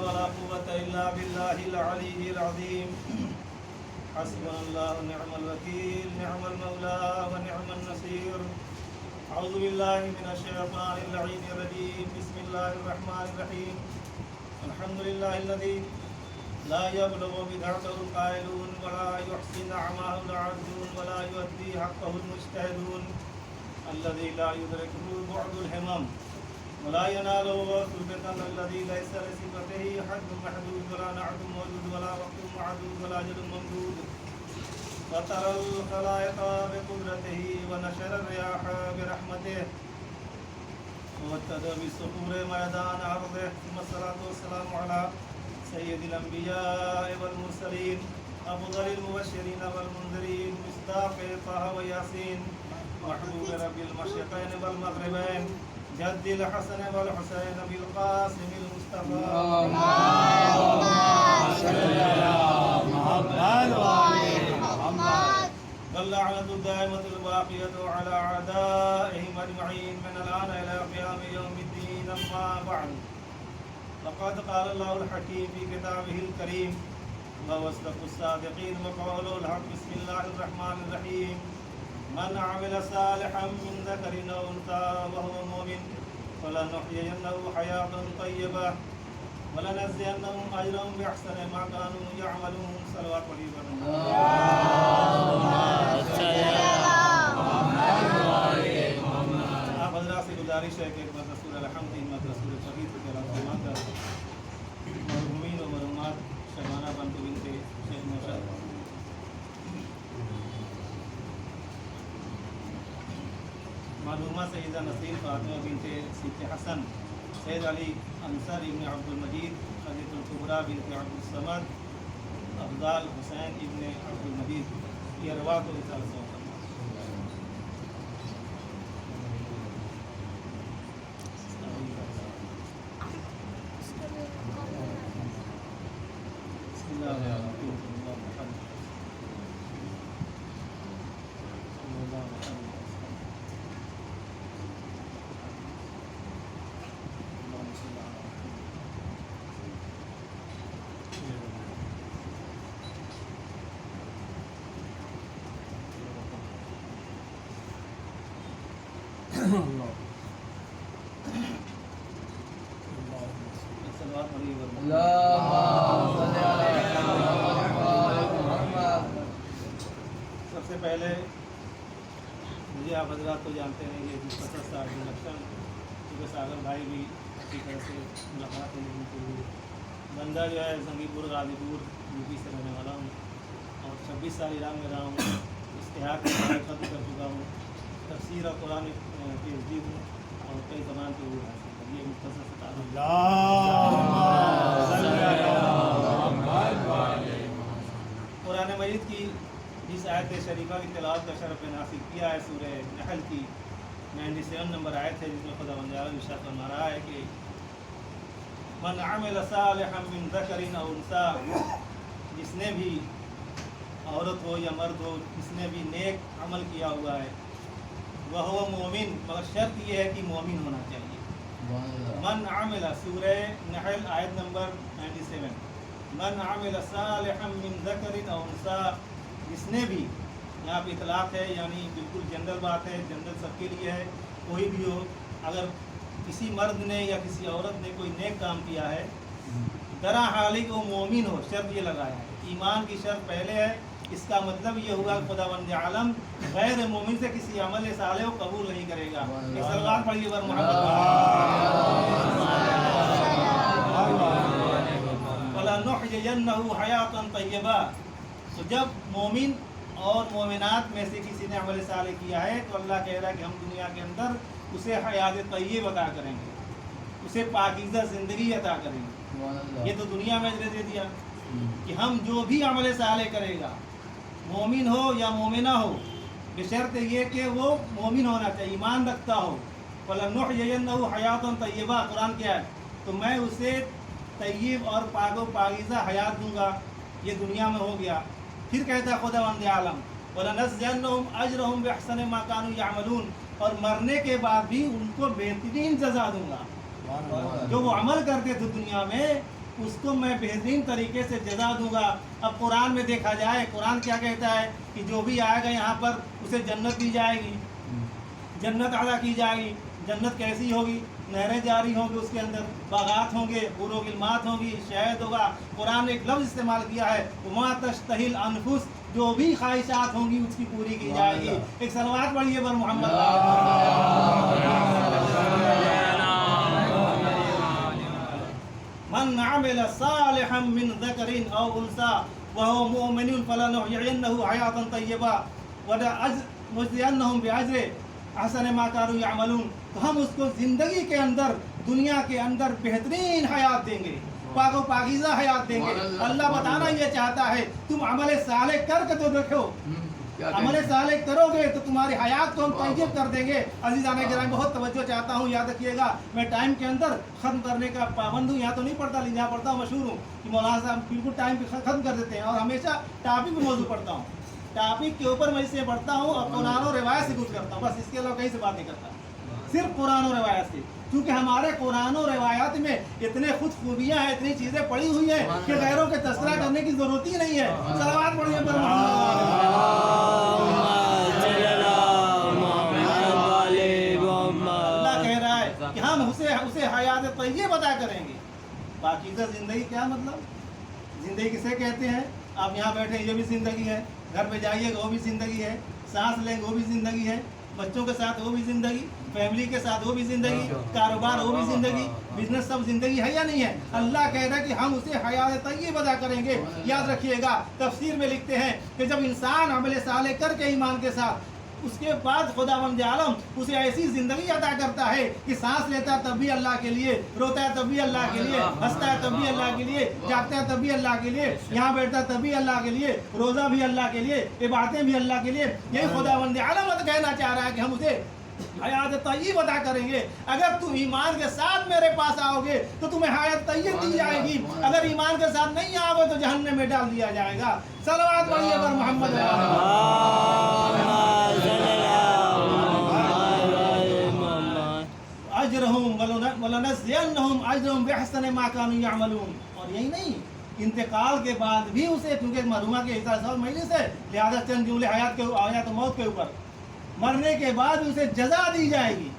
ولا قوة إلا بالله العلي العظيم. حسبنا الله ونعم الوكيل، نعم المولى ونعم النصير. أعوذ بالله من الشيطان اللعين الرجيم. بسم الله الرحمن الرحيم. الحمد لله الذي لا يبلغ بدعته القائلون ولا يحسن نعمه العابدون ولا يؤدي حقه المجتهدون، الذي لا يدركه بعد الهمم ولا يناله غوث الفتن، الذي ليس لصفته حد محدود ولا نعت موجود ولا وقت معدود ولا أجل ممدود. وترى الخلائق بقدرته ونشر الرياح برحمته وابتدى بالصخور ميدان أرضه. ثم الصلاة والسلام على سيد الأنبياء والمرسلين، أفضل المبشرين والمنذرين، مصداق طه وياسين، محبوب رب المشرقين والمغربين، جد الحسن والحسين بالقاسم المصطفى. اللهم صل على محمد وعلى محمد. واللعنة الدائمة الباقية على أعدائهم أجمعين من الآن إلى قيام يوم الدين. أما بعد، فقد قال الله الحكيم في كتابه الكريم وهو أصدق الصادقين وقوله الحق. بسم الله الرحمن الرحيم. من عمل صالحا من ذكر أو أنثى وهو مؤمن فلنحيينه حياة طيبة ولنجزينهم أجرهم بأحسن ما كانوا يعملون. صلوات عليه وسلم. آپ حضرات سے گزارش ہے کہ ایک مرتبہ سورہ الحمد، ایک مرتبہ سورہ شہید کے علاوہ مرحومین و مرحومات شبانہ بنت بنت شیخ نوشاد، معلومہ سیدہ نسرین فاطمہ بنت سید حسن، سید علی انصر ابن عبد المجید، خدیجہ الکبریٰ بنت عبد الصمد، افضال حسین ابن عبد المجید، یہ روایت و رسالت سے سب سے پہلے مجھے آپ حضرات تو جانتے ہیں یہ مختصر سا انٹروڈکشن، کیونکہ ساگر بھائی بھی اسی طرح سے ملاقات ہونے کی ہوئی. بندہ جو ہے زنگی پور غازی پور یو پی سے رہنے والا ہوں اور 26 سال ایران میں رہا ہوں. اشتہار کی پڑھائی ختم کر چکا ہوں. تفسیر اور قرآن پی ایچ ڈی ہوں اور کئی زبان کے اردو حاصل کر. یہ مختصر سے تعلق. قرآن مجید کی جس آیت شریفہ کی تلاوت کا شرف ناصب کیا ہے سورہ نحل کی 97 نمبر آیت ہے، جس میں خدا بند ارشاد فرما رہا ہے کہ من عمل صالحا من ذکر او انثی، جس نے بھی عورت ہو یا مرد ہو، جس نے بھی نیک عمل کیا ہوا ہے، وہو مومن، مگر شرط یہ ہے کہ مومن ہونا چاہیے. من عمل، سورہ نحل آیت نمبر 97، من عمل صالحا من ذکر او انثی، جس نے بھی، یہاں پہ اطلاق ہے یعنی بالکل جنرل بات ہے، جنرل سب کے لیے ہے، کوئی بھی ہو. اگر کسی مرد نے یا کسی عورت نے کوئی نیک کام کیا ہے، درا حالی کو مومن ہو، شرط یہ لگایا ہے. ایمان کی شرط پہلے ہے. اس کا مطلب یہ ہوا کہ خداوند عالم غیر مومن سے کسی عمل صالح کو قبول نہیں کرے گا. صلوات پڑھیے بر محمد. وَلَنُحْيِيَنَّهُ حَيَاةً طَيِّبَةً. تو جب مومن اور مومنات میں سے کسی نے عمل صالح کیا ہے تو اللہ کہہ رہا ہے کہ ہم دنیا کے اندر اسے حیات طیب عطا کریں گے، اسے پاکیزہ زندگی عطا کریں گے. یہ تو دنیا میں اجر دے دیا کہ ہم جو بھی عمل صالح کرے گا، مومن ہو یا مومنہ ہو، بشرط یہ کہ وہ مومن ہونا چاہیے، ایمان رکھتا ہو. فَلَنُحْيِيَنَّهُ حَيَاةً طَيِّبَةً، قرآن کیا ہے؟ تو میں اسے طیب اور پاک و پاکیزہ حیات دوں گا. یہ دنیا میں ہو گیا. پھر کہتا ہے خداوند عالم وَلَنَجْزِيَنَّهُمْ أَجْرَهُمْ بِأَحْسَنِ مَا كَانُوا يَعْمَلُونَ، اور مرنے کے بعد بھی ان کو بہترین جزا دوں گا. جو وہ عمل کرتے تھے دنیا میں उसको मैं बेहतरीन तरीके से जजा दूंगा। अब कुरान में देखा जाए, कुरान क्या कहता है कि जो भी आएगा यहाँ पर उसे जन्नत दी जाएगी, जन्नत अदा की जाएगी। जन्नत कैसी होगी? नहरें जारी होंगी, उसके अंदर बागात होंगे, हुरों गिलमात होंगी, शहद होगा। कुरान ने एक लफ्ज़ इस्तेमाल किया है, वमा तश्तहिल अनफुस, जो भी ख्वाहिशात होंगी उसकी पूरी की जाएगी। एक सलवात पढ़िए बर मोहम्मद। मन अमिल सालिहन मिन ज़करिन औ उन्सा व हुवा मुमिनुन फलनुहयिन्नहु हयातन तय्यबा व लनजज़ियन्नहुम बिअज्रि अहसन मा कानू यअमलून। तो हम उसको ज़िंदगी के अंदर, दुनिया के अंदर बेहतरीन हयात देंगे, पाको पाकीज़ा हयात देंगे। अल्लाह बताना ये चाहता है, तुम अमल सालेह करके तो देखो, अमल सालेह करोगे तो तुम्हारी हयात को हम तय्यब कर देंगे। अज़ीज़ान गिरामी, बहुत तवज्जो चाहता हूँ, याद रखिएगा। मैं टाइम के अंदर ख़त्म करने का पाबंद हूँ, यहाँ तो नहीं पढ़ता, लेकिन यहाँ पढ़ता हूँ, मशहूर हूँ कि मौलाना साहब बिल्कुल टाइम पे ख़त्म कर देते हैं। और हमेशा टॉपिक पे मौजूद पढ़ता हूँ, टॉपिक के ऊपर मैं इससे पढ़ता हूँ और कुरान और रिवायत से कुछ करता हूँ, बस इसके अलावा कहीं से बात नहीं करता, सिर्फ कुरान और रिवायत से। क्योंकि हमारे कुरान और रिवायत में इतने खुद खूबियाँ हैं, इतनी चीज़ें पड़ी हुई हैं कि गैरों के तस्करा करने की ज़रूरत ही नहीं है। सलावत पढ़िए। अल्लाह कह रहा है कि हम उसे हयात तय्यब अता करेंगे। पाकीज़ा ज़िंदगी क्या मतलब? ज़िंदगी किसे कहते हैं? आप यहाँ बैठे ये भी ज़िंदगी है, घर पे जाइएगा वो भी ज़िंदगी है, सांस लेंगे वो भी ज़िंदगी है, बच्चों के साथ वो भी ज़िंदगी, फैमिली के साथ वो भी ज़िंदगी, कारोबार वो भी ज़िंदगी, बिजनेस सब ज़िंदगी है या नहीं है? अल्लाह कह रहा है कि हम उसे हयात तय्यब अदा करेंगे। याद रखिएगा, तफसीर में लिखते हैं कि जब इंसान अमल सालेह करके ईमान के साथ, उसके बाद खुदावंद आलम उसे ऐसी ज़िंदगी अता करता है कि सांस लेता है तब भी अल्लाह के लिए, रोता है तब भी अल्लाह के लिए, हंसता है तब भी अल्लाह के लिए, जागता है तब भी अल्लाह के लिए, यहाँ बैठता है तब भी अल्लाह के लिए, रोज़ा भी अल्लाह के लिए, इबादतें भी अल्लाह के लिए। यही खुदावंद आलम कहना चाह रहा है कि हम उसे हयात तय्यब अदा करेंगे। अगर तुम ईमान के साथ मेरे पास आओगे तो तुम्हें हयात तय्यब दी जाएगी, अगर ईमान के साथ नहीं आओगे तो जहन्नम में डाल दिया जाएगा। सलवात पढ़िए पर मोहम्मद। अजरहुम वलनज़ियन्नहुम अजरहुम बिअहसनि मा कानू यअमलून। और यही नहीं, इंतकाल के बाद भी उसे, क्योंकि मरहुमा के हिसाब मजलिस है, लिहाजा चंद जुमले हयात मौत के ऊपर, मरने के बाद उसे जजा दी जाएगी।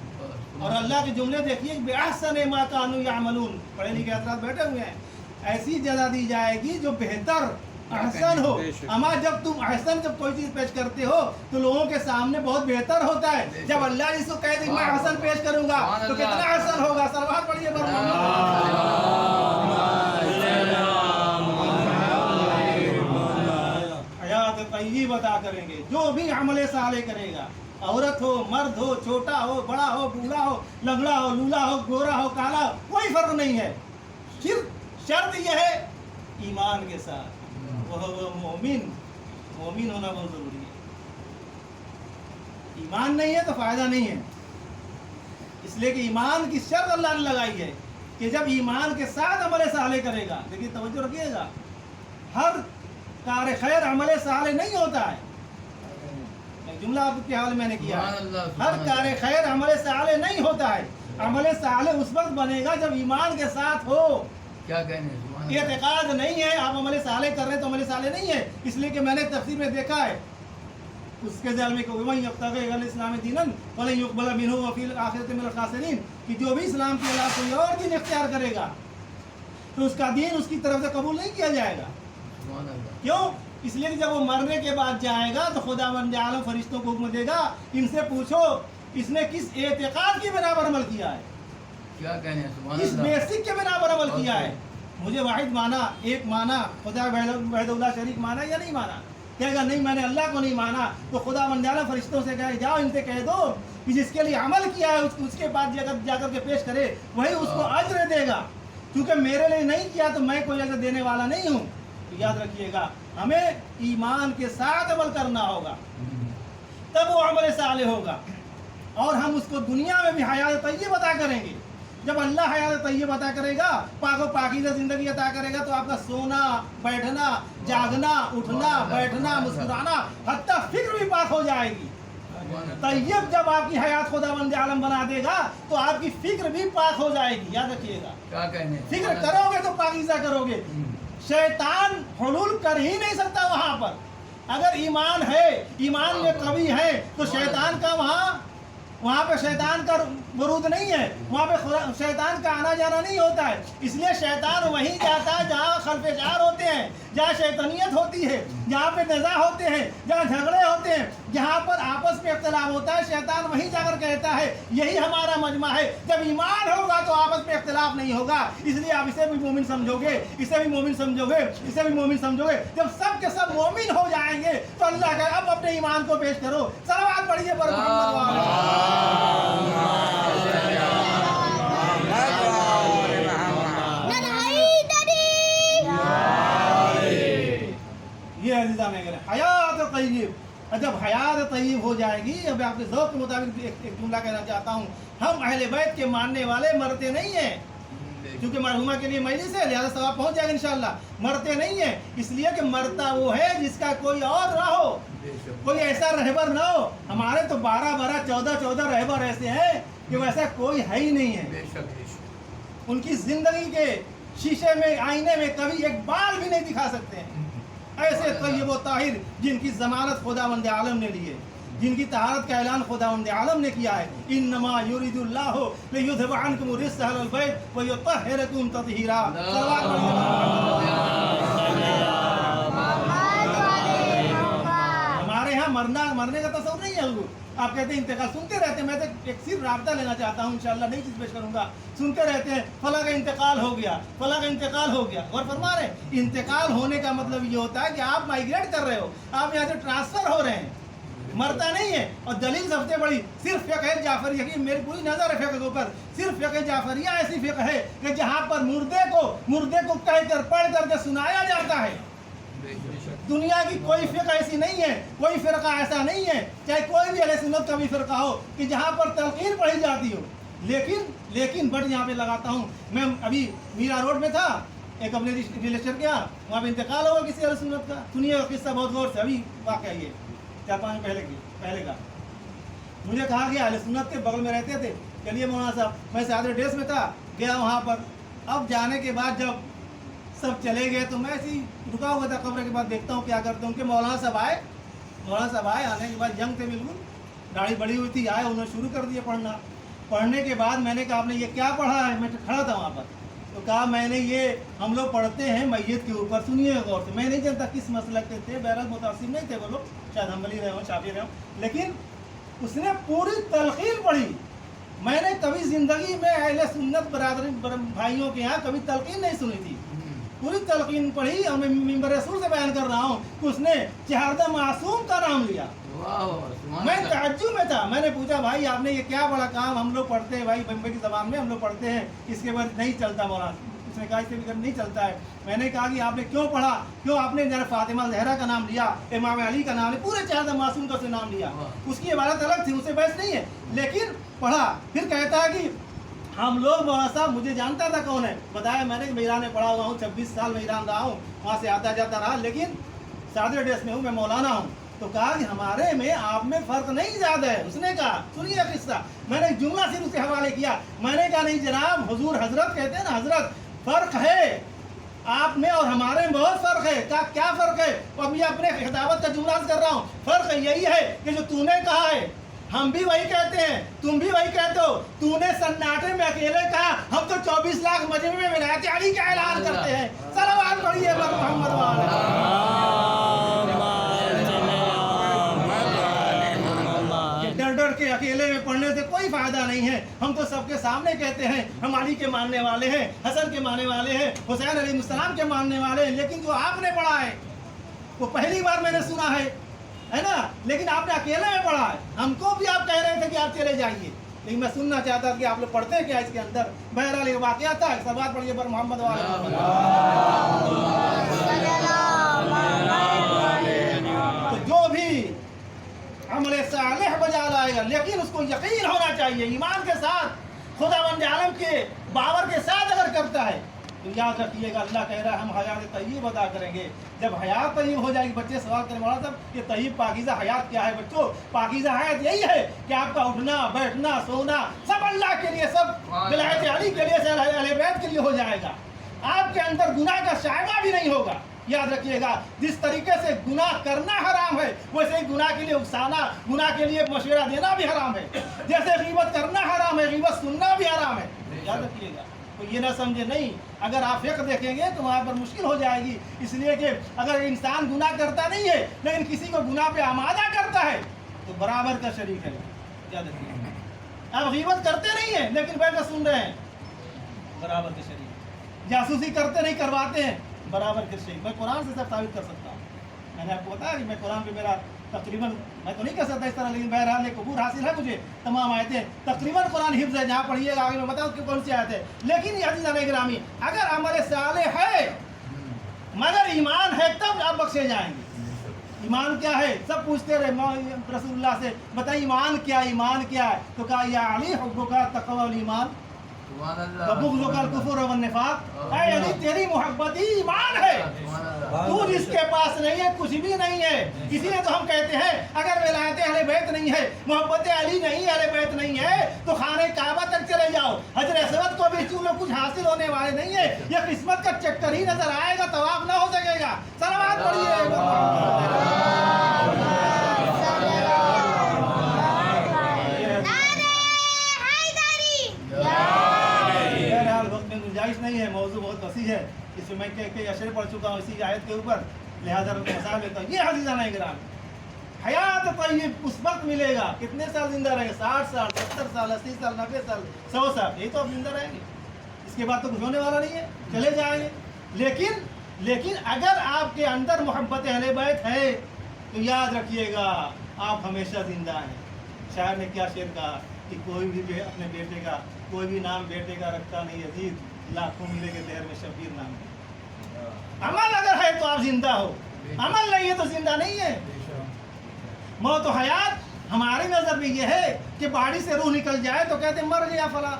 और अल्लाह के जुमले देखिए, बिअहसनि मा कानू यअमलून, पढ़े लिखे हज़रात बैठे हुए हैं, ऐसी जजा दी जाएगी जो बेहतर, अहसन हो। अमा जब तुम अहसन, जब कोई चीज़ पेश करते हो तो लोगों के सामने बहुत बेहतर होता है। जब अल्लाह जिसको कह दे मैं अहसन पेश करूंगा तो कितना अहसन होगा। सलवात पढ़िए। हयात तय्यब अता करेंगे जो भी अमल सालेह करेगा, औरत हो, मर्द हो, छोटा हो, बड़ा हो, बूढ़ा हो, लंगड़ा हो, लूला हो, गोरा हो, काला हो, कोई फर्क नहीं है। सिर्फ शर्त यह है ईमान के साथ, वो मोमिन होना बहुत जरूरी है। ईमान नहीं है तो फायदा नहीं है, इसलिए कि ईमान की शर्त अल्लाह ने लगाई है कि जब ईमान के साथ अमल सालेह करेगा। देखिए तवज्जो रखिएगा, हर कार खैर अमल सालेह नहीं होता है। एक जुमला आपके हाल मैंने किया है, हर कार खैर अमल सालेह नहीं होता है। अमल सालेह उस वक्त बनेगा जब ईमान के साथ हो। क्या कहने एतकाद नहीं है, आप अमल सालेह कर रहे हैं तो अमल सालेह नहीं है। इसलिए कि मैंने तफसीर में देखा है, उसके ज़ाल में इस्लाम दीनन वलन युक़बल मिन्हु व फ़िल आखिरति मिनल ख़ासिरीन, कि जो भी इस्लाम के अलावा कोई और दीन इख्तियार करेगा तो उसका दीन उसकी तरफ से कबूल नहीं किया जाएगा। क्यों? इसलिए कि जब वो मरने के बाद जाएगा तो खुदावंद आलम फरिश्तों को हुक्म देगा, इनसे पूछो इसने किस एतकाद की बिना पर अमल किया है, क्या कहने, किस बेसिक के बिना पर अमल किया है। मुझे वाहिद माना, एक माना, खुदा वहदहुल्लाह शरीक माना या नहीं माना। कहेगा नहीं मैंने अल्लाह को नहीं माना, तो खुदा मंजाला फरिश्तों से कहे जाओ इनसे कह दो कि जिसके लिए अमल किया है उसके बाद जाकर के पेश करे, वही उसको अज्र देगा। क्योंकि मेरे लिए नहीं किया तो मैं कोई अज्र देने वाला नहीं हूँ। तो याद रखिएगा, हमें ईमान के साथ अमल करना होगा, तब वो अमल सालेह होगा। और हम उसको दुनिया में भी हयात तय्यब अता करेंगे। जब अल्लाह हयात तय्यब अता करेगा, पाको पाकीज़ा ज़िंदगी अता करेगा, तो आपका सोना, बैठना, जागना, उठना, बैठना, मुस्कुराना, हत्ता फिक्र भी पाक हो जाएगी। तैयब जब आपकी हयात खुदावंद आलम बना देगा तो आपकी फिक्र भी पाक हो जाएगी, याद रखिएगा। क्या कहने हैं? फिक्र करोगे तो पाकीज़ा करोगे। शैतान हुलूल कर ही नहीं सकता वहां पर। अगर ईमान है, ईमान में कभी है, तो शैतान का वहाँ पे शैतान का वरूद नहीं है, वहाँ पे शैतान का आना जाना नहीं होता है। इसलिए शैतान वहीं जाता है जहाँ खल्फेजार होते हैं, जहाँ शैतानियत होती है, जहाँ पे नज़ा होते हैं, जहाँ झगड़े होते हैं, जहाँ पर आपस में इख्तिलाफ होता है, शैतान वहीं जाकर कहता है यही हमारा मजमा है। जब ईमान होगा तो आपस में इख्तिलाफ नहीं होगा। इसलिए आप इसे भी मोमिन समझोगे, इसे भी मोमिन समझोगे, इसे भी मोमिन समझोगे। जब सब के सब मोमिन हो जाएंगे तो अल्लाह का अब अपने ईमान को पेश करो। सलावत पढ़िए पर मोहम्मद वाले। ये अज़ीज़ा में करें हयात तय्यब। जब हयात तय्यब हो जाएगी, अब आपके ज़ौक़ के मुताबिक एक जुमला कहना चाहता हूँ, हम अहले बैत के मानने वाले मरते नहीं हैं, क्योंकि मरहुमा के लिए मजलिस है, लिहाजा सवाब पहुँच जाएगा इंशाअल्लाह। मरते नहीं है इसलिए कि मरता वो है जिसका कोई और ना हो, कोई ऐसा रहबर ना हो। हमारे तो 12-12, 14-14 रहबर ऐसे हैं कि वैसा कोई है ही नहीं है। उनकी जिंदगी के शीशे में, आईने में कभी एक बाल भी नहीं दिखा सकते हैं। ऐसे तय्यब व ताहिर जिनकी ज़मानत खुदावंद आलम ने ली है, जिनकी तहारत का ऐलान खुदावंद आलम ने किया है। इन्नमा युरिदुल्लाहु लियुज़हिब अन्कुम रिज्स अहलल बैत व युतहिरकुम तत्हीरा। हमारे यहाँ मरने का तस्वुर नहीं है हुजूर। आप कहते हैं इंतकाल, सुनते रहते हैं। मैं तो एक सिर्फ राब्ता लेना चाहता हूँ, इंशाअल्लाह नई चीज़ पेश करूँगा। सुनते रहते हैं फला का इंतकाल हो गया, फला का इंतकाल हो गया। और फरमा रहे हैं इंतकाल होने का मतलब ये होता है कि आप माइग्रेट कर रहे हो, आप यहाँ से ट्रांसफ़र हो रहे हैं, मरता नहीं है। और दलील सबसे बड़ी सिर्फ फ़िक़्ह जाफ़रिया की, मेरी पूरी नज़र है फ़िक़्ह के ऊपर, सिर्फ फ़िक़्ह जाफ़रिया ऐसी फ़िक़्ह है कि जहाँ पर मुर्दे को कह कर पढ़ करके सुनाया जाता है। दुनिया की कोई फ़िक़्ह ऐसी नहीं है, कोई फ़िरका ऐसा नहीं है, चाहे कोई भी अहले सुन्नत का भी फ़िरका हो, कि जहाँ पर तलक़ीन पढ़ी जाती हो। लेकिन बट यहाँ पे लगाता हूँ, मैं अभी मीरा रोड में था, एक अपने रिलेशन के यहाँ, वहाँ पे इंतकाल होगा किसी अहले सुन्नत का। सुनिए किस्सा बहुत गौर से, अभी वाक़या ये 4-5 पहले का। मुझे कहा गया अहले सुन्नत के बगल में रहते थे, चलिए मौलाना साहब, मैं सादे ड्रेस में था, गया वहाँ पर। अब जाने के बाद जब सब चले गए तो मैं ऐसे ही रुका हुआ था, कब्र के बाद देखता हूँ क्या करते हैं। उनके मौलाना साहब आए, आने के बाद यंग थे बिल्कुल, दाढ़ी बड़ी हुई थी, आए, उन्होंने शुरू कर दिया पढ़ना। पढ़ने के बाद मैंने कहा आपने ये क्या पढ़ा है? मैं खड़ा था वहाँ पर, तो कहा मैंने ये हम लोग पढ़ते हैं मैयत के ऊपर, सुनिए गौर से। मैं नहीं जानता किस मसलक के थे, बहरहाल मुतासिब नहीं थे वो लोग, शायद हम्बली रहे हों, शाफी रहे हों, लेकिन उसने पूरी तलक़ीन पढ़ी। मैंने कभी ज़िंदगी में अहले सुन्नत बरादरी भाइयों के यहाँ कभी तलक़ीन नहीं सुनी थी। पूरी तलक़ीन पढ़ी और मैं मिंबर रसूल से बयान कर रहा हूँ कि उसने चहारदा मासूम का नाम लिया। मैं ताज्जुब में था। मैंने पूछा भाई आपने ये क्या बड़ा काम, हम लोग पढ़ते हैं भाई बम्बई की ज़बान में हम लोग पढ़ते हैं, इसके बाद नहीं चलता मौलाना। उसने कहा इसके बगैर नहीं चलता है। मैंने कहा कि आपने क्यों पढ़ा, क्यों आपने जरा फातिमा ज़हरा का नाम लिया, इमाम अली का नाम लिया, पूरे चहारदा मासूम का नाम लिया। उसकी इबारत अलग थी, उससे बहस नहीं है, लेकिन पढ़ा। फिर कहता है कि हम लोग मौलाना साहब, मुझे जानता था कौन है, बताया मैंने कि मैं ईरान में पढ़ा हुआ हूँ, 26 साल में ईरान रहा हूँ, वहाँ से आता जाता रहा, लेकिन सादे ड्रेस में हूँ, मैं मौलाना हूँ। तो कहा कि हमारे में आप में फ़र्क नहीं ज़्यादा है। उसने कहा सुनिए किस्सा, मैंने एक जुमला सिर्फ उसके हवाले किया। मैंने कहा नहीं जनाब, हुजूर हजरत कहते हैं ना, हजरत फ़र्क है आप में और हमारे में, बहुत फ़र्क है। कहा क्या फ़र्क है? और मैं अपने खिताबत का जुमला कर रहा हूँ। फ़र्क यही है कि जो तूने कहा है हम भी वही कहते हैं, तुम भी वही कहते हो। तूने सन्नाटे में अकेले कहा, हम तो 24 लाख मजमे में विलायत अली का ऐलान करते हैं। सलावत पढ़िए मोहम्मद वाले। डर के अकेले में पढ़ने से कोई फायदा नहीं है। हम तो सबके सामने कहते हैं हम अली के मानने वाले हैं, हसन के मानने वाले हैं, हुसैन अलैहिस्सलाम के मानने वाले हैं, लेकिन जो आपने पढ़ा है वो पहली बार मैंने सुना है ना, लेकिन आपने अकेले में पढ़ा है। हमको भी आप कह रहे थे कि आप चले जाइए, लेकिन मैं सुनना चाहता था कि आप लोग पढ़ते हैं क्या इसके अंदर। बहरहाल ये वाक़या था। सब बात पढ़िए पर मोहम्मद वाले। तो जो भी अमल सालेह बजा लाएगा, लेकिन उसको यकीन होना चाहिए, ईमान के साथ, खुदावंद आलम के बावर के साथ अगर करता है تو یاد رکھیے گا اللہ کہہ رہا ہے ہم حیات طیب ادا کریں گے. جب حیات طیب ہو جائے گی, بچے سوال کرنے والا صاحب یہ طیب پاکیزہ حیات کیا ہے؟ بچوں پاکیزہ حیات یہی ہے کہ آپ کا اٹھنا بیٹھنا سونا سب اللہ کے لیے, سب ولایت علی کے لیے, اہل بیت کے لیے ہو جائے گا. آپ کے اندر گناہ کا شائبہ بھی نہیں ہوگا. یاد رکھیے گا جس طریقے سے گناہ کرنا حرام ہے ویسے ہی گناہ کے لیے اکسانا, گناہ کے لیے مشورہ دینا بھی حرام ہے. جیسے غیبت کرنا حرام ہے غیبت سننا بھی حرام ہے. یاد رکھیے گا. تو یہ نہ سمجھے نہیں, اگر آپ فقہ دیکھیں گے تو وہاں پر مشکل ہو جائے گی, اس لیے کہ اگر انسان گناہ کرتا نہیں ہے لیکن کسی کو گناہ پہ آمادہ کرتا ہے تو برابر کا شریک ہے. یاد رکھیے گا. آپ غیبت کرتے نہیں ہیں لیکن بیٹھ کر سن رہے ہیں, برابر کے شریک. جاسوسی کرتے نہیں کرواتے ہیں, برابر کے شریک. میں قرآن سے سب ثابت کر سکتا ہوں. میں نے آپ کو بتایا کہ میں قرآن پہ میرا تقریباً, میں تو نہیں کر سکتا اس طرح, لیکن بہرحال ایک عبور حاصل ہے مجھے. تمام آیتیں تقریباً قرآن حفظ ہے, جہاں پڑھیے گا آگے میں بتاؤں کہ کون سی آیت ہے. لیکن یہ عزیزان گرامی اگر عمل صالح ہے مگر ایمان ہے تب آپ بخشے جائیں گے. ایمان کیا ہے؟ سب پوچھتے رہے رسول اللہ سے, بتائیں ایمان کیا, ایمان کیا ہے؟ تو کہا یا علی حبک التقوی والایمان وبغضک الکفر والنفاق. اے علی تیری محبت ہی ایمان ہے, تو جس کے پاس نہیں ہے کچھ بھی نہیں ہے. اسی لیے تو ہم کہتے ہیں اگر ولایت اہل بیت نہیں ہے, محبت علی نہیں, اہل بیت نہیں ہے تو خانہ کعبہ تک چلے جاؤ, حجر اسود کو بھی چونکہ کچھ حاصل ہونے والے نہیں ہے, یہ قسمت کا چکر ہی نظر آئے گا, طواف نہ ہو سکے گا. صلوات پڑھیے. گنجائش نہیں ہے, موضوع بہت وسیع ہے, اس میں میں کئی اشعے پڑھ چکا ہوں اسی آیت کے اوپر, لہٰذا مسائل لیتا ہوں. یہ عزیزان گرامی حیات طیب اس وقت ملے گا, کتنے سال زندہ رہیں گے؟ 60 سال 70 سال 80 سال 90 سال 100 سال, یہی تو آپ زندہ رہیں گے. اس کے بعد تو کچھ ہونے والا نہیں ہے, چلے جائیں گے. لیکن اگر آپ کے اندر محبت اہل بیت ہے تو یاد رکھیے گا آپ ہمیشہ زندہ ہیں. شاعر نے کیا شعر کہا کہ کوئی بھی اپنے بیٹے کا کوئی بھی نام بیٹے کا رکھتا نہیں عزیز, لاکھوں ملے کے دہر میں شبیر نام ہے. عمل اگر ہے تو آپ زندہ ہو, عمل نہیں ہے تو زندہ نہیں ہے. موت و حیات ہماری نظر میں یہ ہے کہ باڈی سے روح نکل جائے تو کہتے ہیں مر گیا فلاں.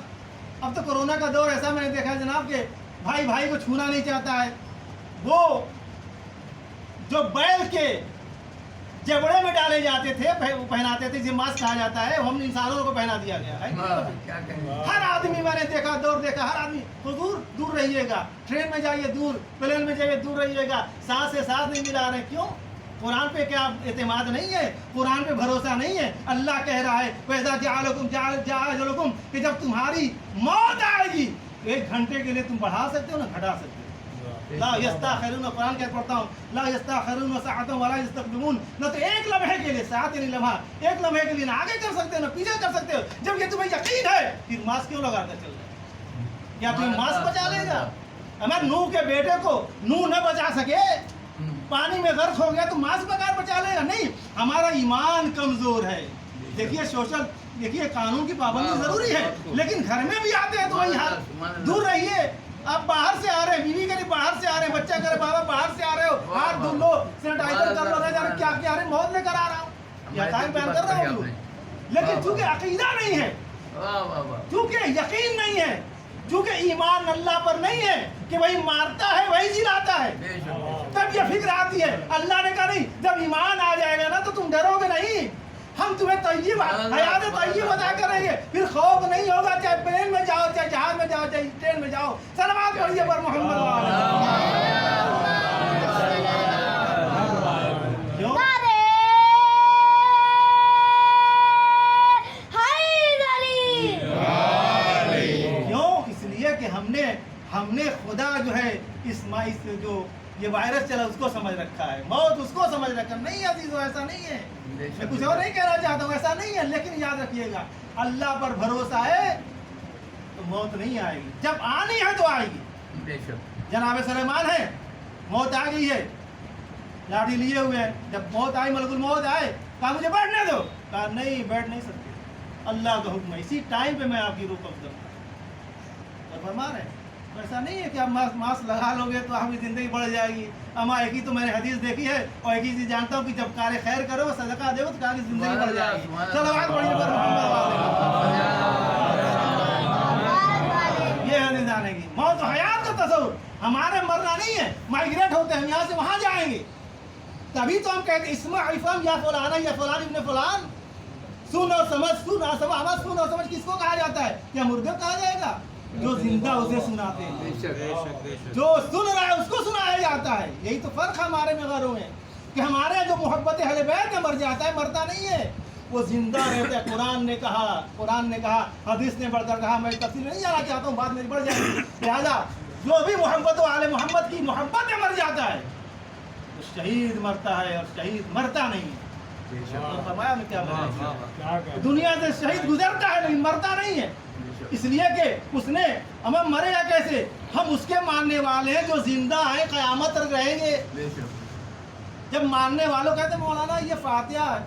اب تو کورونا کا دور ایسا میں نے دیکھا جناب کہ بھائی بھائی کو چھونا نہیں چاہتا ہے. وہ جو بیل کے جبڑے میں ڈالے جاتے تھے پہناتے تھے, جسے ماسک کہا جاتا ہے, ہم انسانوں کو پہنا دیا گیا ہے. ہر آدمی میں نے دیکھا, دور دیکھا, ہر آدمی حضور دور رہیے گا, ٹرین میں جائیے دور, پلین میں جائیے دور رہیے گا, سانس سے سانس نہیں ملا رہے. کیوں؟ قرآن پہ کیا اعتماد نہیں ہے, قرآن پہ بھروسہ نہیں ہے. اللہ کہہ رہا ہے وَإِذَا جَاءَ أَجَلُكُمْ کہ جب تمہاری موت آئے گی 1 گھنٹے کے لیے تم بڑھا سکتے ہو نہ گھٹا سکتے ہو. لا یستاخرون, قرآن کیا پڑھتا ہوں, لا یستاخرون ساعۃ ولا یستقدمون. نہ تو ایک لمحے کے لیے, ساعت یعنی لمحہ, ایک لمحے کے لیے نہ آگے کر سکتے ہو نہ پیچھے کر سکتے ہو. جب یہ تمہیں یقین ہے پھر ماسک کیوں لگا کر چل رہے ہیں؟ کیا تمہیں ماسک بچا لے گا؟ اگر نوح کے بیٹے کو نوح نہ بچا سکے, پانی میں غرق ہو گیا تو ماسک بغیر بچا لے گا؟ نہیں, ہمارا ایمان کمزور ہے. دیکھیے قانون کی پابندی ضروری ہے, لیکن گھر میں بھی آتے ہیں تو وہی حال. دور رہیے. آپ باہر سے آ رہے ہیں, بیوی کرے باہر سے آ رہے ہیں, بچہ کرے بابا باہر سے آ رہے ہو, ہاتھ دھل لو, سینیٹائزر کر لو, رہ جا رہے کیا کیا رہے, موت لے کر آ رہا ہوں, یہ ٹائم بیان کر رہا ہوں. لیکن چونکہ عقیدہ نہیں ہے, چونکہ یقین نہیں ہے, چونکہ ایمان اللہ پر نہیں ہے کہ وہی مارتا ہے وہی جلاتا ہے, تب یہ فکر آتی ہے. اللہ نے کہا نہیں, جب ایمان آ جائے گا نا تو تم ڈرو گے نہیں, ہم تمہیں طیب حیات طیب ادا کریں گے, پھر خوف نہیں ہوگا. چاہے پلین میں جاؤ, چاہے جہاز میں جاؤ, چاہے ٹرین میں جاؤ. صلوات پڑھیے پر محمد. کیوں؟ اس لیے کہ ہم نے خدا جو ہے اس جو یہ وائرس چلا اس کو سمجھ رکھا ہے, موت اس کو سمجھ رکھا. نہیں عزیزو, ایسا نہیں ہے. میں کچھ اور نہیں کہنا چاہتا ہوں, ایسا نہیں ہے. لیکن یاد رکھیے گا اللہ پر بھروسہ ہے تو موت نہیں آئے گی. جب آنی ہے تو آئے گی. جناب سلیمان ہے, موت آ گئی ہے, لاٹھی لیے ہوئے ہیں. جب موت آئی, ملک الموت آئے, کہا مجھے بیٹھنے دو, کہا نہیں بیٹھ نہیں سکتے, اللہ کا حکم ہے, اسی ٹائم پہ میں آپ کی روح قبض کروں. اور فرما رہے ہیں ایسا نہیں ہے کہ آپ ماسک لگا لو گے تو آپ کی زندگی بڑھ جائے گی. اما ایک ہی تو میں نے حدیث دیکھی ہے, اور ایک ہی چیز جانتا ہوں کہ جب کار خیر کرو, صدقہ دو تو کار کی زندگی بڑھ جائے گی. صلوات پڑھیے پر محمد. یہ ہے जानेंगे। मौत और हयात का तस्वुर, हमारे मरना नहीं है, माइग्रेट होते हैं, हम यहाँ से वहाँ जाएंगे। तभी तो हम कहते हैं इस्मा इफम या फलाना या फलान इब्न फलान। सुन और समझ, सुन और समझ, आवाज सुन और समझ किसको कहा जाता है? क्या मुर्गे को कहा जाएगा? जो जिंदा उसे सुनाते हैं, बेशक जो सुन रहा है उसको सुनाया जाता है। यही तो फर्क है हमारे में गैरों में, कि हमारे यहाँ जो मोहब्बत अहले बैत में मर जाता है, मरता नहीं है, वो जिंदा रहता है। कुरान ने कहा, हदीस ने बढ़कर कहा। मैं तफसील नहीं जाना चाहता हूँ, बात मेरी बढ़ जाएगी। लिहाजा जो भी मोहब्बत आले मोहम्मद की मोहब्बत में मर जाता है, तो शहीद मरता है और शहीद मरता नहीं है। तो फरमाया ने क्या बताया, दुनिया से शहीद गुजरता है लेकिन मरता नहीं है, इसलिए कि उसने हमें मरेगा कैसे? हम उसके मानने वाले हैं जो जिंदा है, क़यामत तक रहेंगे। जब मानने वालों कहते हैं मौलाना ये फातिहा है,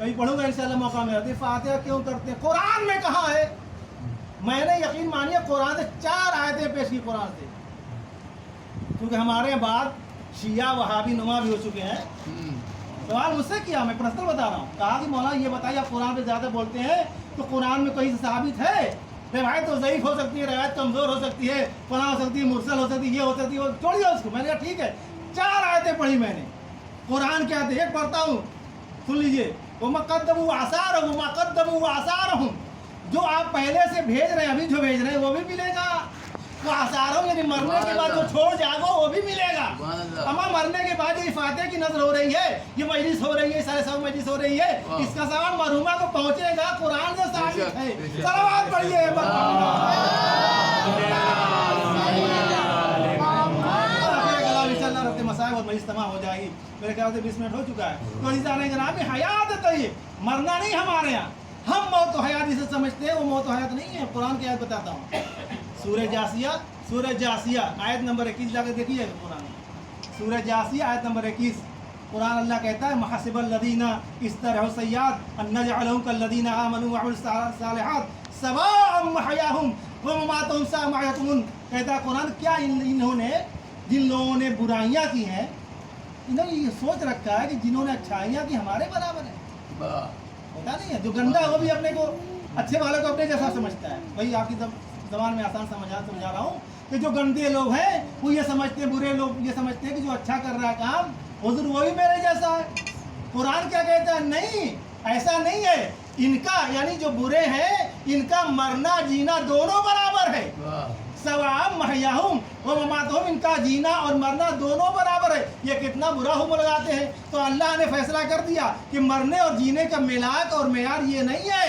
कहीं पढ़ूंगा इंशाल्लाह मौका मिला, तो फातिहा क्यों करते हैं? कुरान में कहा है। मैंने यकीन मानिए कुरान से 4 आयतें पेश की कुरान से, क्योंकि हमारे बाद शिया वहाबी नुमा भी हो चुके हैं। सवाल मुझसे किया, मैं पर्सनल बता रहा हूँ। कहा कि मौलाना ये बताइए, आप कुरान पे ज़्यादा बोलते हैं, तो कुरान में कहीं से साबित है? रिवायत तो ज़ईफ़ हो सकती है, रिवायत कमज़ोर हो सकती है, फना हो सकती है, मुरसल हो सकती है, ये हो सकती है, वो छोड़िए उसको। मैंने कहा ठीक है, 4 आयतें पढ़ी मैंने। कुरान क्या आते एक पढ़ता हूँ, सुन लीजिए। वो मक़द्दमू आसार हूँ, जो आप पहले से भेज रहे हैं, अभी जो भेज रहे हैं वो भी मिलेगा। वो आसार हूँ यानी मरने के बाद जो छोड़ जाओ वो भी मिलेगा। अमा मरने के बाद ये फातिहा की नज़र हो रही है, ये मजलिस हो रही है, सारे सब मजलिस हो रही है, इसका सवाल मरहुमा को पहुँचेगा, कुरान से साबित है। सलावत पढ़िए। मसाइब और मजलिस तमाम हो जाएगी। मेरे ख्याल से 20 मिनट हो चुका है। तो इजाने जनाब हयात है, ये मरना नहीं हमारे यहाँ। हम मौत और हयात जिसे समझते हैं वो मौत और हयात नहीं है। कुरान की आयत बताता हूँ, सूरह जासिया आयत नंबर 21 जाकर देखिए कुरान। सूरह जासिया आयत नंबर 21, कुरान अल्लाह कहता है महसिबल लदीना इस्तरहु सय्यात अन नजअलहुम कल्लदीना आमनू व अमिलुस सालिहात सवाअम महयाहुम व ममातुहुम सा मा यहकुमून। कहता है कुरान, क्या इन्होंने, जिन लोगों ने बुराइयां की हैं, इन्होंने ये सोच रखा है कि जिन्होंने अच्छाइयाँ की हमारे बराबर है? पता नहीं है। जो गंदा है वो भी अपने को, अच्छे वाले को अपने जैसा समझता है। वही आपकी ज़बान में आसान समझा रहा हूँ कि जो गंदे लोग हैं वो ये समझते हैं, बुरे लोग ये समझते हैं कि जो अच्छा कर रहा है काम हुजूर वही मेरे जैसा है। कुरान क्या कहता है? नहीं, ऐसा नहीं है। इनका यानी जो बुरे हैं, इनका मरना जीना दोनों बराबर है। सवाअम महयाहुम व ममातुहुम, इनका जीना और मरना दोनों बराबर है। ये कितना बुरा हुक्म लगाते हैं। तो अल्लाह ने फैसला कर दिया कि मरने और जीने का मिलाक और मेयार ये नहीं है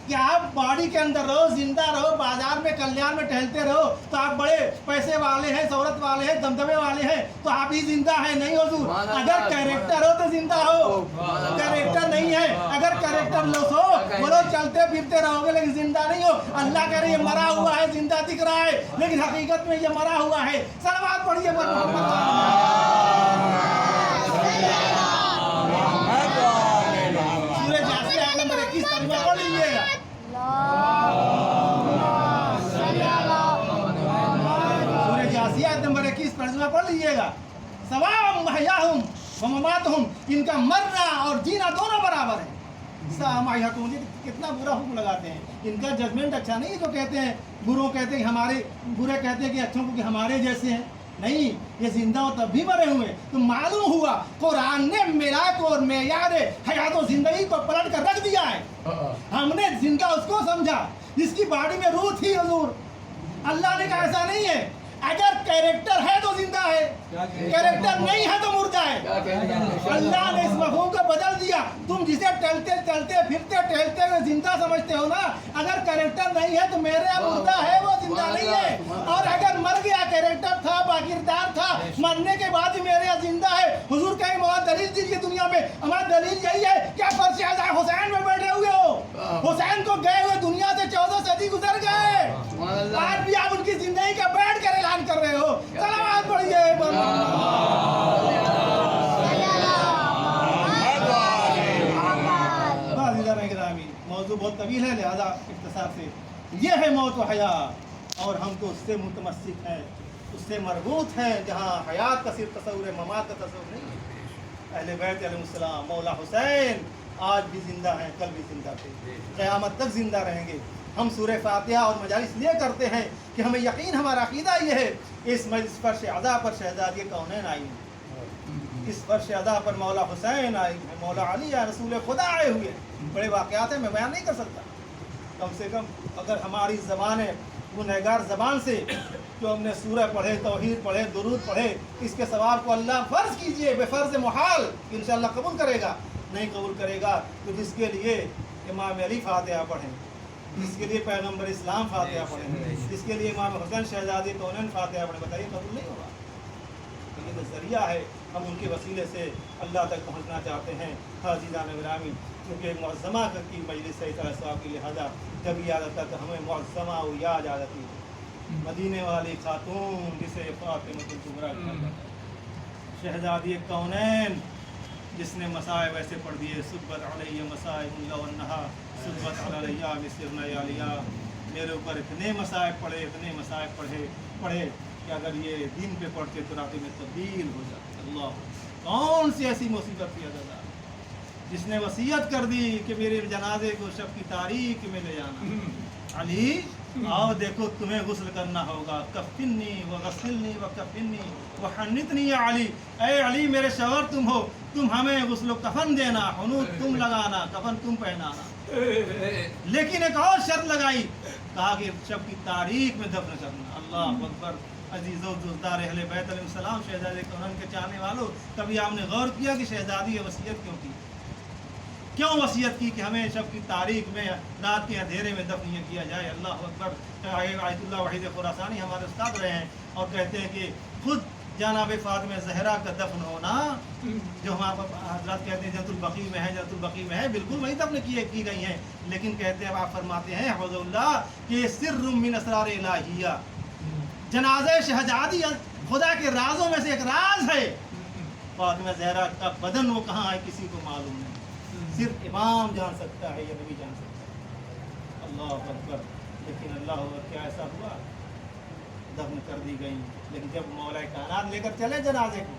कि आप बॉडी के अंदर रहो, जिंदा रहो, बाजार में कल्याण में टहलते रहो, तो आप बड़े पैसे वाले हैं, शोहरत वाले हैं, दमदमे वाले हैं, तो आप ही जिंदा है। नहीं हुजूर, अगर कैरेक्टर हो तो जिंदा हो, कैरेक्टर नहीं है। अगर कैरेक्टर लॉस हो, बोलो चलते फिरते रहोगे लेकिन जिंदा नहीं हो। अल्लाह कह रहे ये मरा हुआ है, जिंदा दिख रहा है, लेकिन हकीकत में ये मरा हुआ है। सलावत पढ़िए। सूरह जासिया आयत नंबर 21 तर्जुमा पढ़ लीजिएगा। सूरह जासिया आयत नंबर 21 तर्जुमा पढ़ लीजिएगा। सवाअम महयाहुम व ममातुहुम, इनका मरना और जीना दोनों बराबर है। कितना बुरा हुक्म लगाते हैं। इनका जजमेंट अच्छा नहीं है। जो कहते हैं बुरों कहते हैं हमारे, बुरे कहते हैं कि अच्छों को कि हमारे जैसे हैं। नहीं, ये जिंदा हो तब भी मरे हुए। तो मालूम हुआ कुरान ने मिलाक और मेयार हयात और जिंदगी को पलट कर रख दिया है। हमने जिंदा उसको समझा जिसकी बॉडी में रूह थी। हुजूर अल्लाह ने कहा ऐसा नहीं है। अगर कैरेक्टर है तो जिंदा है, कैरेक्टर नहीं है तो मुर्दा है। अल्लाह ने इस मफ़हूम को बदल दिया। तुम जिसे चलते चलते फिरते टहलते हुए जिंदा समझते हो ना, अगर कैरेक्टर नहीं है तो मेरे यहाँ मुर्दा है, वो जिंदा नहीं है। और अगर मर गया, कैरेक्टर था, बाकिरदार था, मरने के बाद ही मेरे यहाँ जिंदा है। हुजूर कहीं वहाँ दलील दीजिए दुनिया में। हमारा दलील यही है, क्या फर्श आज़ा हुसैन में बैठे हुए हो? हुसैन को गए हुए दुनिया से 14 सदी गुजर गए, आज भी आप उनकी जिंदगी का बैठ कर ऐलान कर रहे हो। सलावत पढ़िए। मौजू बहुत तवील है, लिहाजा इख्तिसार से ये है मौत व हयात, और हम तो उससे मुतमस्सिक हैं, उससे मरबूत हैं जहाँ हयात का सिर्फ तस्वुर है, ममात का तस्वुर नहीं है। अहले बैत अलैहिस्सलाम, मौला हुसैन आज भी जिंदा हैं, कल भी जिंदा थे, क़यामत तक जिंदा रहेंगे। ہم سورہ فاتحہ اور مجالس لیے کرتے ہیں کہ ہمیں یقین، ہمارا عقیدہ یہ ہے اس مجلس فرش ادا پر شہزادی کونین آئی ہیں، اس فرش ادا پر مولا حسین آئی ہیں، مولا علی یا رسول خدا آئے ہوئے ہیں۔ بڑے واقعات ہیں، میں بیان نہیں کر سکتا۔ کم سے کم اگر ہماری زبان ہے وہ گنہگار زبان سے جو ہم نے سورہ پڑھے، توحید پڑھے، درود پڑھے، اس کے ثواب کو اللہ فرض کیجئے، بے فرض محال انشاءاللہ قبول کرے گا۔ نہیں قبول کرے گا تو جس کے لیے امام علی فاتحہ پڑھیں، جس کے لیے پیغمبر اسلام فاتحہ پڑھیں، جس کے لیے امام حسین شہزادی کونین فاتحہ پڑھیں، بتائیے قبول نہیں ہوگا؟ یہ تو ذریعہ ہے، ہم ان کے وسیلے سے اللہ تک پہنچنا چاہتے ہیں۔ عزیزان گرامی، کیونکہ ایک معظمہ کی مجلس ہے، اس ثواب کی لہٰذا جب یاد آتا تو ہمیں معظمہ و یاد آ جاتی ہے، مدینے والی خاتون جسے فاطمہ الکبریٰ کہا جاتا ہے، شہزادی کونین جس نے مصائب ایسے پڑھ دیے، صبت علیہ مصائب لو انہا صبت علیہ مصرنا علیہ، میرے اوپر اتنے مصائب پڑھے کہ اگر یہ دن پہ پڑھتے تو راتیں میں تبدیل ہو جاتے۔ اللہ، کون سی ایسی مصیبت تھی عزیزاں جس نے وصیت کر دی کہ میرے جنازے کو شب کی تاریخ میں لے جانا؟ علی آؤ دیکھو تمہیں غسل کرنا ہوگا، کفنی وغسلنی وکفنی وحنتنی یا علی، اے علی میرے شوہر تم ہو، تم ہمیں غسل و کفن دینا، حنوط تم لگانا، کفن تم پہنانا۔ لیکن ایک اور شرط لگائی، کہا کہ شب کی تاریخ میں دفن کرنا۔ اللہ اکبر۔ عزیزو دوستدار اہل بیت علیہ السلام، شہزادی کونین کے چاہنے والوں، کبھی آپ نے غور کیا کہ شہزادی یہ وصیت کیوں کی؟ کیوں وصیت کی کہ ہمیں شب کی تاریخ میں رات کے اندھیرے میں دفن کیا جائے؟ اللہ اکبر۔ آیت اللہ وحید خراسانی ہمارے استاد رہے ہیں اور کہتے ہیں کہ خود جناب فاطمہ زہرا کا دفن ہونا، جو ہم حضرات کہتے ہیں جنت البقیع میں ہے، جنت البقیع میں ہے، بالکل وہی دفن کی گئی ہیں، لیکن کہتے ہیں آپ فرماتے ہیں حفظ اللہ کہ یہ سر من اسرار الہیہ، جنازہ شہزادی خدا کے رازوں میں سے ایک راز ہے۔ فاطمہ زہرا کا بدن وہ کہاں ہے کسی کو معلوم نہیں، صرف امام جان سکتا ہے یا نبی جان سکتا ہے۔ اللہ اکبر۔ لیکن اللہ اکبر، کیا ایسا ہوا؟ دفن کر دی گئی، لیکن جب مولا کائنات لے کر چلے جنازے کو،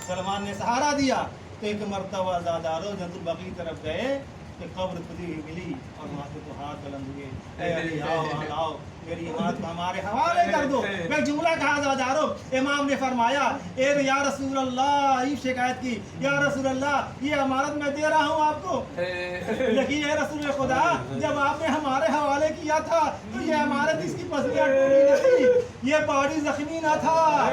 سلمان نے سہارا دیا تو ایک مرتبہ زادارو جنت البقیع کی طرف گئے کہ قبر کھدی ہوئی ملی اور وہاں سے تو ہاتھ بلند ہوئے، اے علی آؤ آؤ، میری امانت کو ہمارے حوالے کر دو۔ میں جملہ کہا زادارو، امام نے فرمایا اے یا رسول اللہ، یہ شکایت کی، یا رسول اللہ یہ امانت میں دے رہا ہوں آپ کو، لیکن اے رسول خدا جب آپ نے ہمارے حوالے کیا تھا تو یہ امانت اس کی پسلیاں ٹوٹی نہیں، یہ باڈی زخمی نہ تھا،